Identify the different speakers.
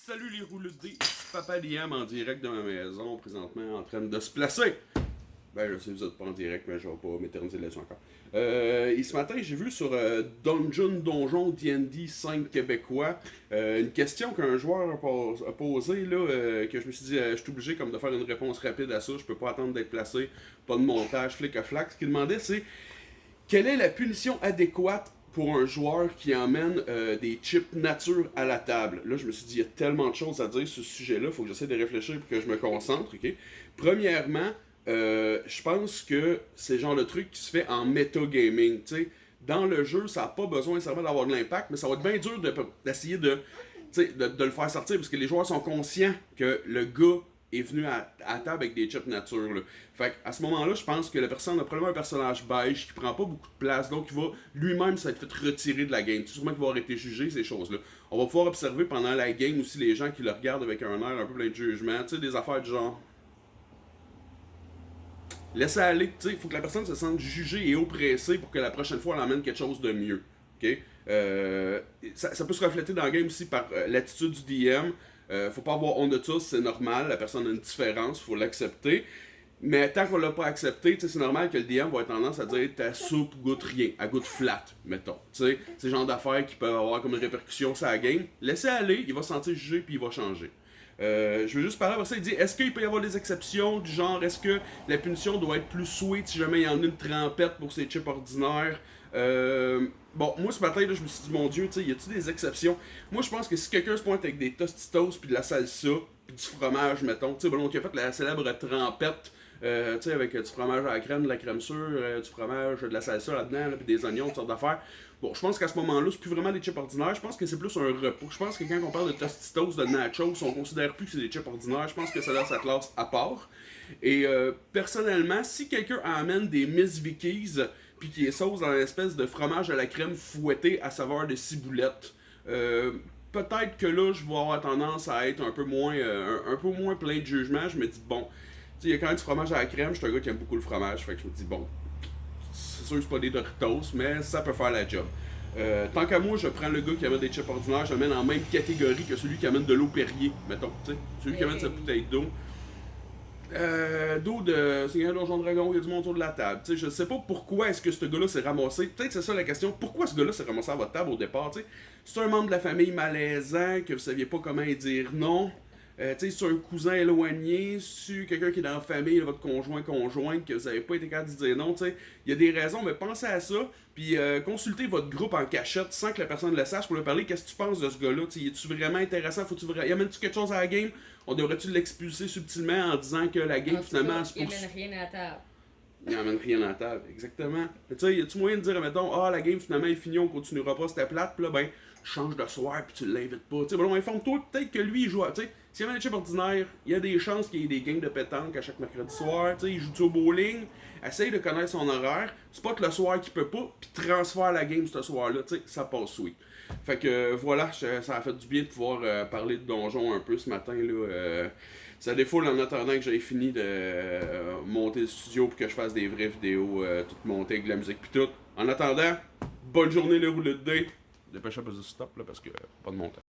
Speaker 1: Salut les rouleux de dés, Papa Liam en direct de ma maison, présentement en train de se placer. Ben, je sais que vous êtes pas en direct, mais je vais pas m'éterniser là-dessus encore. Et ce matin, j'ai vu sur Donjon D&D 5 québécois une question qu'un joueur a posée, là, que je me suis dit, je suis obligé comme de faire une réponse rapide à ça, je peux pas attendre d'être placé, pas de montage, flic à flac. Ce qu'il demandait, c'est quelle est la punition adéquate pour un joueur qui emmène des chips nature à la table? Là, je me suis dit, il y a tellement de choses à dire sur ce sujet-là, il faut que j'essaie de réfléchir pour que je me concentre, ok? Premièrement, je pense que c'est le genre de truc qui se fait en metagaming, tu sais. Dans le jeu, ça n'a pas besoin nécessairement d'avoir de l'impact, mais ça va être bien dur d'essayer de le faire sortir, parce que les joueurs sont conscients que le gars est venu à table avec des chips nature. Là. Fait à ce moment-là, je pense que la personne a probablement un personnage beige qui prend pas beaucoup de place, donc il va lui-même s'être fait retirer de la game. Sûrement qu'il va avoir été jugé, ces choses-là. On va pouvoir observer pendant la game aussi les gens qui le regardent avec un air un peu plein de jugement, tu sais, des affaires du genre. Laissez aller, tu sais, il faut que la personne se sente jugée et oppressée pour que la prochaine fois elle emmène quelque chose de mieux. Ok? Ça peut se refléter dans le game aussi par l'attitude du DM. Faut pas avoir honte de ça, c'est normal, la personne a une différence, faut l'accepter. Mais tant qu'on l'a pas accepté, c'est normal que le DM va avoir tendance à dire ta soupe goûte rien, elle goûte flat, mettons. C'est le genre d'affaires qui peuvent avoir comme une répercussion sur la game. Laissez aller, il va se sentir jugé puis il va changer. Je veux juste parler après ça, il dit est-ce qu'il peut y avoir des exceptions du genre est-ce que la punition doit être plus sweet si jamais il y en a une trempette pour ces chips ordinaires. Bon, moi ce matin là, je me suis dit mon dieu, y a-t-il des exceptions? Moi je pense que si quelqu'un se pointe avec des tostitos puis de la salsa puis du fromage mettons, tu sais bon qui a fait la célèbre trempette avec du fromage à la crème, de la crème sûre, du fromage, de la salsa là-dedans, là, puis des oignons, toutes sortes d'affaires. Bon, je pense qu'à ce moment-là, c'est plus vraiment des chips ordinaires, je pense que c'est plus un repas. Je pense que quand on parle de tostitos, de nachos, on considère plus que c'est des chips ordinaires, je pense que ça a sa classe à part. Et personnellement, si quelqu'un amène des Miss Vickies, puis qui est sauce dans une espèce de fromage à la crème fouetté à saveur de ciboulette, peut-être que là, je vais avoir tendance à être un peu moins plein de jugement. Je me dis, bon, il y a quand même du fromage à la crème, je suis un gars qui aime beaucoup le fromage, fait que je me dis, bon, c'est sûr que c'est pas des Doritos, mais ça peut faire la job. Tant qu'à moi, je prends le gars qui amène des chips ordinaires, je l'amène en même catégorie que celui qui amène de l'eau Perrier, mettons, tu sais. Celui qui amène sa bouteille d'eau. D'eau de Seigneur Donjon Dragon, il y a du monde autour de la table. T'sais, je sais pas pourquoi est-ce que ce gars-là s'est ramassé. Peut-être c'est ça la question. Pourquoi ce gars-là s'est ramassé à votre table au départ? T'sais? C'est un membre de la famille malaisant, que vous saviez pas comment dire non. C'est un cousin éloigné, c'est quelqu'un qui est dans la famille, votre conjointe, que vous n'avez pas été capable de dire non. Il y a des raisons, mais pensez à ça. Puis consultez votre groupe en cachette sans que la personne le sache pour lui parler. Qu'est-ce que tu penses de ce gars-là? Es-tu vraiment intéressant? Y amène-tu quelque chose à la game? On devrait-tu l'expulser subtilement en disant que la game finalement se
Speaker 2: Il amène rien à la table.
Speaker 1: Il amène rien à la table, exactement. Y a-tu moyen de dire, mettons, la game finalement est finie, on continuera pas, c'était plate, puis là, ben, change de soir, puis tu l'invites pas. Bon, informe-toi, peut-être que lui, il joue à. S'il y avait un chip ordinaire, il y a des chances qu'il y ait des games de pétanque à chaque mercredi soir. Il joue au bowling, essaye de connaître son horaire, spot le soir qu'il peut pas, puis transfère la game ce soir-là, ça passe sweet. Fait que voilà, ça a fait du bien de pouvoir parler de donjon un peu ce matin. Là, ça défoule en attendant que j'aie fini de monter le studio pour que je fasse des vraies vidéos, toutes montées avec de la musique puis tout. En attendant, bonne journée les rouleux de dés. Dépêchez pas de stop là parce que pas de montage.